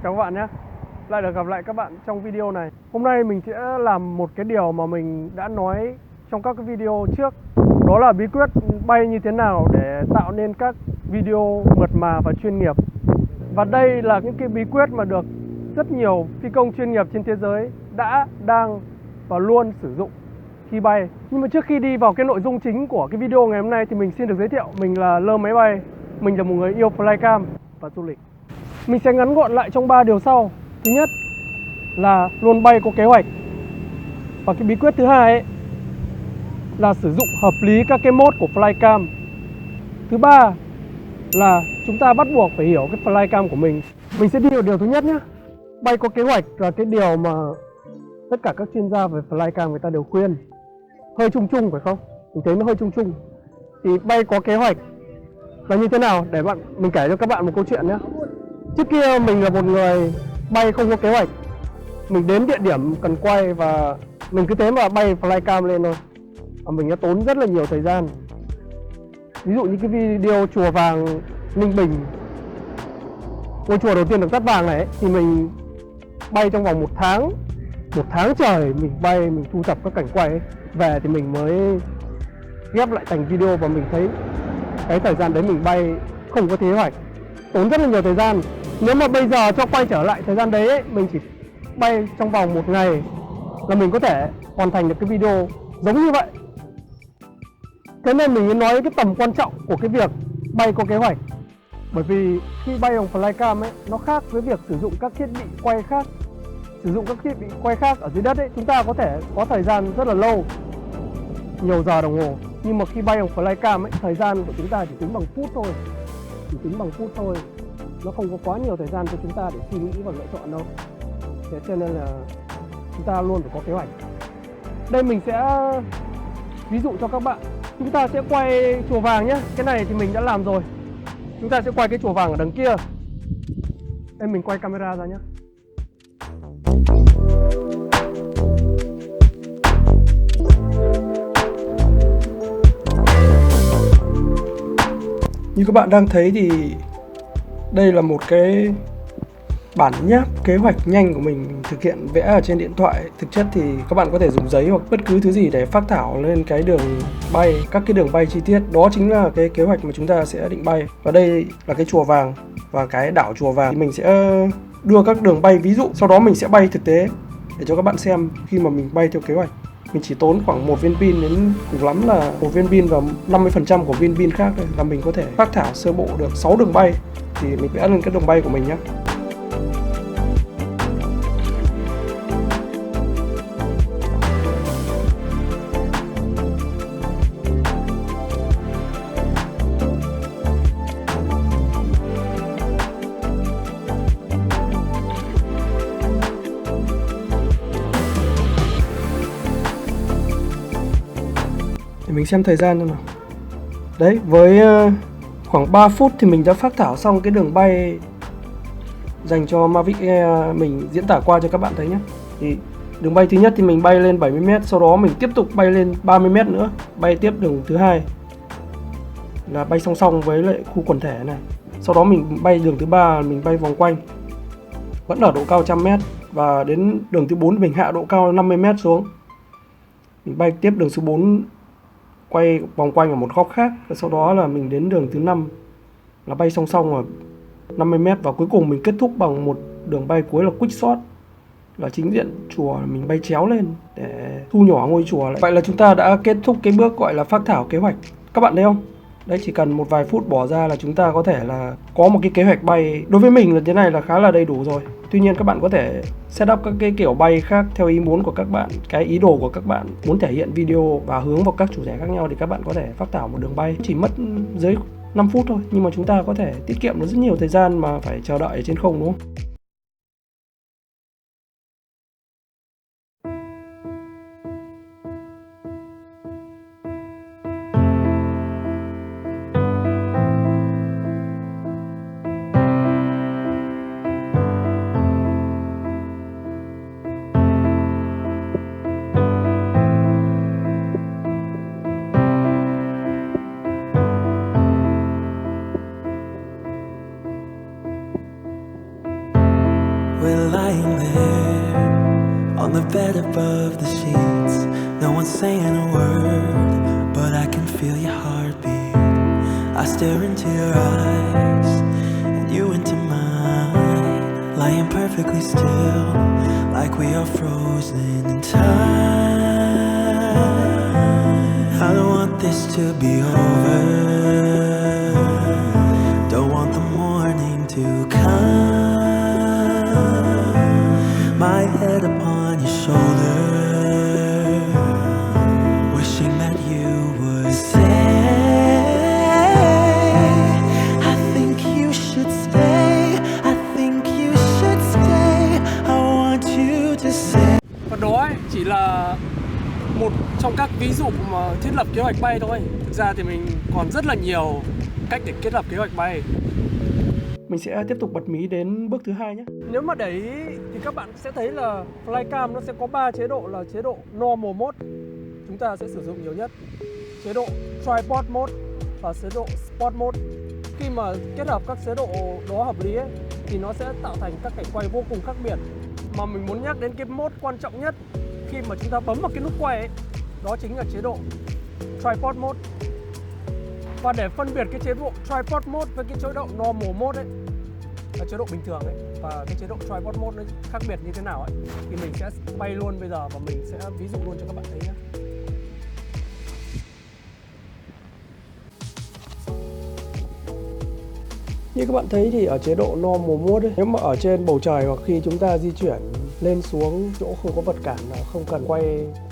chào các bạn nhé. Lại được gặp lại các bạn trong video này. Hôm nay mình sẽ làm một cái điều mà mình đã nói trong các cái video trước. Đó là bí quyết bay như thế nào để tạo nên các video mượt mà và chuyên nghiệp. Và đây là những cái bí quyết mà được rất nhiều phi công chuyên nghiệp trên thế giới đã, đang và luôn sử dụng khi bay. Nhưng mà trước khi đi vào cái nội dung chính của cái video ngày hôm nay thì mình xin được giới thiệu mình là Lơ Máy Bay. Mình là một người yêu flycam và du lịch. Mình sẽ ngắn gọn lại trong 3 điều sau. Thứ nhất là luôn bay có kế hoạch. Và cái bí quyết thứ hai ấy là sử dụng hợp lý các cái mode của flycam. Thứ ba là chúng ta bắt buộc phải hiểu cái flycam của mình. Mình sẽ đi vào điều thứ nhất nhé. Bay có kế hoạch là cái điều mà tất cả các chuyên gia về flycam người ta đều khuyên. Hơi chung chung phải không? Mình thấy nó hơi chung chung. Thì bay có kế hoạch là như thế nào? Để mình kể cho các bạn một câu chuyện nhé. Trước kia mình là một người bay không có kế hoạch. Mình đến địa điểm cần quay và mình cứ thế mà bay flycam lên thôi. Và mình đã tốn rất là nhiều thời gian. Ví dụ như cái video chùa vàng Ninh Bình, ngôi chùa đầu tiên được dắt vàng này ấy, thì mình bay trong vòng 1 tháng. 1 tháng trời mình bay, mình thu thập các cảnh quay ấy. Về thì mình mới ghép lại thành video và mình thấy cái thời gian đấy mình bay không có kế hoạch, tốn rất là nhiều thời gian. Nếu mà bây giờ cho quay trở lại thời gian đấy ấy, mình chỉ bay trong vòng 1 ngày là mình có thể hoàn thành được cái video giống như vậy. Thế nên mình mới nói cái tầm quan trọng của cái việc bay có kế hoạch. Bởi vì khi bay bằng flycam ấy, nó khác với việc sử dụng các thiết bị quay khác. Sử dụng các thiết bị quay khác ở dưới đất ấy, chúng ta có thể có thời gian rất là lâu, nhiều giờ đồng hồ. Nhưng mà khi bay bằng flycam ấy, thời gian của chúng ta chỉ tính bằng phút thôi. Chỉ tính bằng phút thôi. Nó không có quá nhiều thời gian cho chúng ta để suy nghĩ và lựa chọn đâu. Thế cho nên là chúng ta luôn phải có kế hoạch. Đây mình sẽ ví dụ cho các bạn. Chúng ta sẽ quay chùa vàng nhé. Cái này thì mình đã làm rồi. Chúng ta sẽ quay cái chùa vàng ở đằng kia. Đây mình quay camera ra nhé. Như các bạn đang thấy thì đây là một cái bản nháp kế hoạch nhanh của mình thực hiện vẽ ở trên điện thoại. Thực chất thì các bạn có thể dùng giấy hoặc bất cứ thứ gì để phác thảo lên cái đường bay, các cái đường bay chi tiết. Đó chính là cái kế hoạch mà chúng ta sẽ định bay. Và đây là cái chùa vàng và cái đảo chùa vàng. Thì mình sẽ đưa các đường bay ví dụ, sau đó mình sẽ bay thực tế để cho các bạn xem khi mà mình bay theo kế hoạch. Mình chỉ tốn khoảng 1 viên pin đến cùng lắm là 1 viên pin và 50% của viên pin khác là mình có thể phác thảo sơ bộ được 6 đường bay. Thì mình vẽ lên cái đường bay của mình nhé. Để mình xem thời gian thôi nào. Đấy, với khoảng 3 phút thì mình đã phác thảo xong cái đường bay dành cho Mavic Air. Mình diễn tả qua cho các bạn thấy nhé. Thì đường bay thứ nhất thì mình bay lên 70m, sau đó mình tiếp tục bay lên 30m nữa, bay tiếp đường thứ hai là bay song song với lại khu quần thể này. Sau đó mình bay đường thứ ba, mình bay vòng quanh vẫn ở độ cao 100m, và đến đường thứ 4 mình hạ độ cao 50m xuống. Mình bay tiếp đường số 4 quay vòng quanh ở một góc khác, và sau đó là mình đến đường thứ 5 là bay song song ở 50m, và cuối cùng mình kết thúc bằng một đường bay cuối là quick shot, là chính diện chùa mình bay chéo lên để thu nhỏ ngôi chùa lại. Vậy là chúng ta đã kết thúc cái bước gọi là phác thảo kế hoạch. Các bạn thấy không? Đấy, chỉ cần một vài phút bỏ ra là chúng ta có thể là có một cái kế hoạch bay. Đối với mình là thế này là khá là đầy đủ rồi. Tuy nhiên các bạn có thể set up các cái kiểu bay khác theo ý muốn của các bạn, cái ý đồ của các bạn muốn thể hiện video và hướng vào các chủ thể khác nhau, thì các bạn có thể phác thảo một đường bay chỉ mất dưới 5 phút thôi, nhưng mà chúng ta có thể tiết kiệm được rất nhiều thời gian mà phải chờ đợi ở trên không, đúng không? we're lying there on the bed above the sheets. No one's saying a word, but I can feel your heartbeat. I stare into your eyes and you into mine, lying perfectly still, like we are frozen in time. I don't want this to be over, don't want the morning to come. My head upon your shoulder, wishing that you would say, I think you should stay, I think you should stay, I want you to say. Và đó ấy, chỉ là một trong các ví dụ mà thiết lập kế hoạch bay thôi. Thực ra thì mình còn rất là nhiều cách để thiết lập kế hoạch bay. Mình sẽ tiếp tục bật mí đến bước thứ hai nhé. Nếu mà để ý thì các bạn sẽ thấy là Flycam nó sẽ có 3 chế độ, là chế độ Normal Mode chúng ta sẽ sử dụng nhiều nhất, chế độ Tripod Mode và chế độ Sport Mode. Khi mà kết hợp các chế độ đó hợp lý ấy, thì nó sẽ tạo thành các cảnh quay vô cùng khác biệt. Mà mình muốn nhắc đến cái mode quan trọng nhất khi mà chúng ta bấm vào cái nút quay ấy, đó chính là chế độ Tripod Mode. Và để phân biệt cái chế độ Tripod Mode với cái chế độ Normal Mode ấy, là chế độ bình thường ấy, và cái chế độ Tripod Mode nó khác biệt như thế nào ấy, thì mình sẽ bay luôn bây giờ và mình sẽ ví dụ luôn cho các bạn thấy nhé. Như các bạn thấy thì ở chế độ Normal Mode ấy, nếu mà ở trên bầu trời hoặc khi chúng ta di chuyển lên xuống chỗ không có vật cản, không cần quay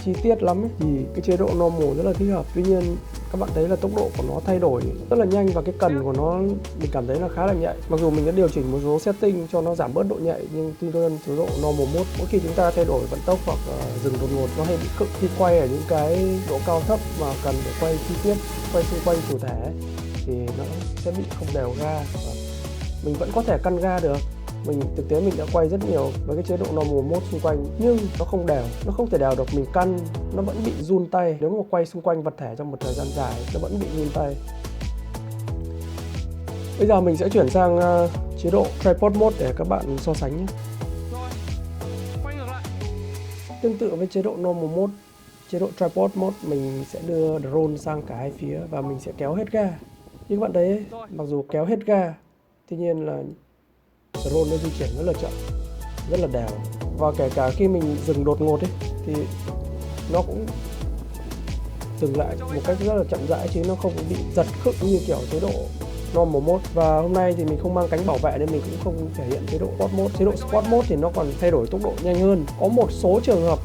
chi tiết lắm ấy, thì cái chế độ Normal rất là thích hợp. Tuy nhiên các bạn thấy là tốc độ của nó thay đổi rất là nhanh và cái cần của nó mình cảm thấy là khá là nhạy. Mặc dù mình đã điều chỉnh một số setting cho nó giảm bớt độ nhạy, nhưng tuy nhiên chế độ Normal Mode mỗi khi chúng ta thay đổi vận tốc hoặc dừng đột ngột, nó hay bị khựng khi quay ở những cái độ cao thấp mà cần để quay chi tiết, quay xung quanh chủ thể ấy, thì nó sẽ bị không đều ga. Và mình vẫn có thể căn ga được. Thực tế mình đã quay rất nhiều với cái chế độ Normal Mode xung quanh, nhưng nó không đều, nó không thể đều được. Mình căn nó vẫn bị run tay. Nếu mà quay xung quanh vật thể trong một thời gian dài, nó vẫn bị run tay. Bây giờ mình sẽ chuyển sang chế độ Tripod Mode để các bạn so sánh nhé. Rồi, quay ngược lại. Tương tự với chế độ Normal Mode, chế độ Tripod Mode mình sẽ đưa drone sang cả hai phía và mình sẽ kéo hết ga. Như các bạn thấy, mặc dù kéo hết ga, tuy nhiên là drone nó di chuyển rất là chậm, rất là đều. Và kể cả khi mình dừng đột ngột ấy, thì nó cũng dừng lại một cách rất là chậm rãi, chứ nó không bị giật khựng như kiểu chế độ Normal Mode. Và hôm nay thì mình không mang cánh bảo vệ nên mình cũng không thể hiện chế độ Sport Mode. Chế độ Sport Mode thì nó còn thay đổi tốc độ nhanh hơn. Có một số trường hợp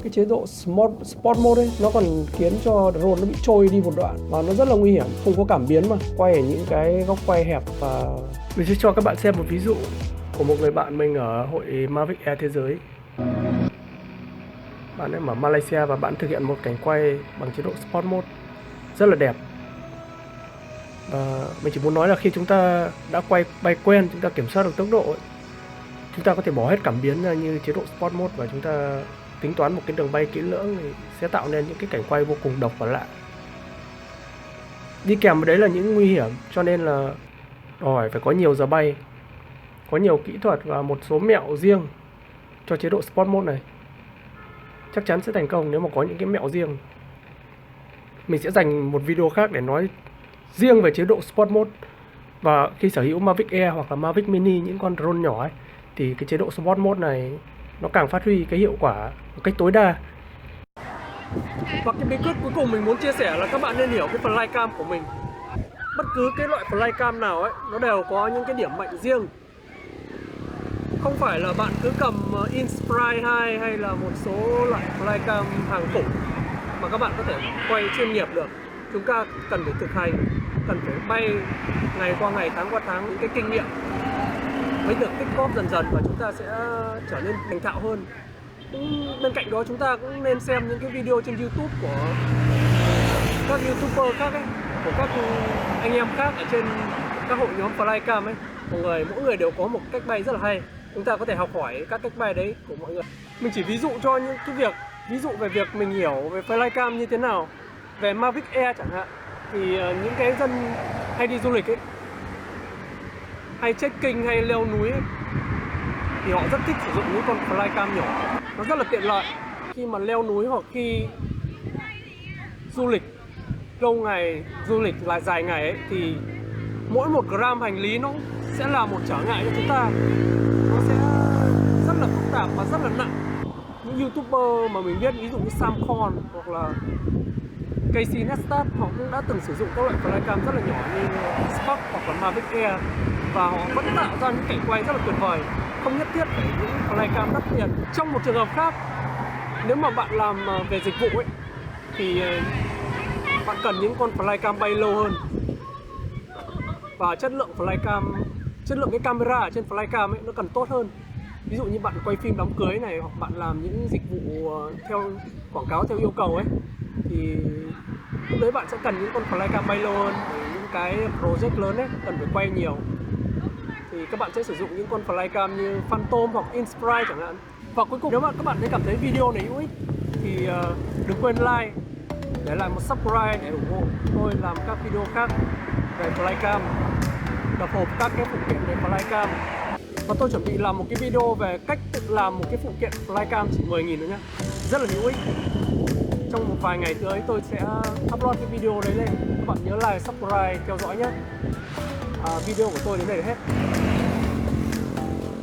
cái chế độ Sport Mode ấy, nó còn khiến cho drone nó bị trôi đi một đoạn và nó rất là nguy hiểm, không có cảm biến mà quay ở những cái góc quay hẹp. Và mình sẽ cho các bạn xem một ví dụ của một người bạn mình ở hội Mavic Air thế giới. Bạn ấy ở Malaysia và bạn thực hiện một cảnh quay bằng chế độ Sport Mode rất là đẹp. Và mình chỉ muốn nói là khi chúng ta đã bay quen, chúng ta kiểm soát được tốc độ ấy, chúng ta có thể bỏ hết cảm biến ra như chế độ Sport Mode và chúng ta tính toán một cái đường bay kỹ lưỡng thì sẽ tạo nên những cái cảnh quay vô cùng độc và lạ. Đi kèm với đấy là những nguy hiểm, cho nên là đòi hỏi phải có nhiều giờ bay, có nhiều kỹ thuật và một số mẹo riêng cho chế độ Sport Mode này. Chắc chắn sẽ thành công nếu mà có những cái mẹo riêng. Mình sẽ dành một video khác để nói riêng về chế độ Sport Mode. Và khi sở hữu Mavic Air hoặc là Mavic Mini, những con drone nhỏ ấy, thì cái chế độ Sport Mode này nó càng phát huy cái hiệu quả một cách tối đa. Và cái bí quyết cuối cùng mình muốn chia sẻ là các bạn nên hiểu cái Flycam của mình. Bất cứ cái loại Flycam nào ấy, nó đều có những cái điểm mạnh riêng. Không phải là bạn cứ cầm Inspire 2 hay là một số loại Flycam hàng khủng mà các bạn có thể quay chuyên nghiệp được. Chúng ta cần phải thực hành, cần phải bay ngày qua ngày, tháng qua tháng, những cái kinh nghiệm mới được tích góp dần dần và chúng ta sẽ trở nên thành thạo hơn. Bên cạnh đó chúng ta cũng nên xem những cái video trên YouTube của các YouTuber khác ấy, của các anh em khác ở trên các hội nhóm Flycam ấy. Mỗi người đều có một cách bay rất là hay. Chúng ta có thể học hỏi các cách bay đấy của mọi người. Mình chỉ ví dụ cho những cái ví dụ về việc mình hiểu về Flycam như thế nào. Về Mavic Air chẳng hạn, thì những cái dân hay đi du lịch ấy, hay trekking hay leo núi ấy, thì họ rất thích sử dụng những con flycam nhỏ. Nó rất là tiện lợi khi mà leo núi hoặc khi du lịch lâu ngày, du lịch là dài ngày ấy, thì mỗi 1 gram hành lý nó sẽ là một trở ngại cho chúng ta. Nó sẽ rất là phức tạp và rất là nặng. Những YouTuber mà mình biết, ví dụ như Sam Khon hoặc là Casey Neistat, họ cũng đã từng sử dụng các loại flycam rất là nhỏ như Spark hoặc là Mavic Air, và họ vẫn tạo ra những cảnh quay rất là tuyệt vời, không nhất thiết phải những flycam đắt tiền. Trong một trường hợp khác, nếu mà bạn làm về dịch vụ ấy, thì bạn cần những con flycam bay lâu hơn, và chất lượng cái camera ở trên flycam ấy nó cần tốt hơn. Ví dụ như bạn quay phim đám cưới này, hoặc bạn làm những dịch vụ theo quảng cáo theo yêu cầu ấy, thì lúc đấy bạn sẽ cần những con flycam bay lâu hơn. Những cái project lớn ấy cần phải quay nhiều thì các bạn sẽ sử dụng những con flycam như Phantom hoặc Inspire chẳng hạn. Và cuối cùng, nếu mà các bạn thấy cảm thấy video này hữu ích thì đừng quên like, để lại một subscribe để ủng hộ tôi làm các video khác về flycam, đập hộp các cái phụ kiện về flycam. Và tôi chuẩn bị làm một cái video về cách tự làm một cái phụ kiện flycam chỉ 10.000 nữa nhé, rất là hữu ích. Trong một vài ngày tới tôi sẽ upload cái video đấy lên. Các bạn nhớ like, subscribe, theo dõi nhé. Video của tôi đến đây là hết.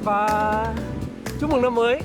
Và chúc mừng năm mới.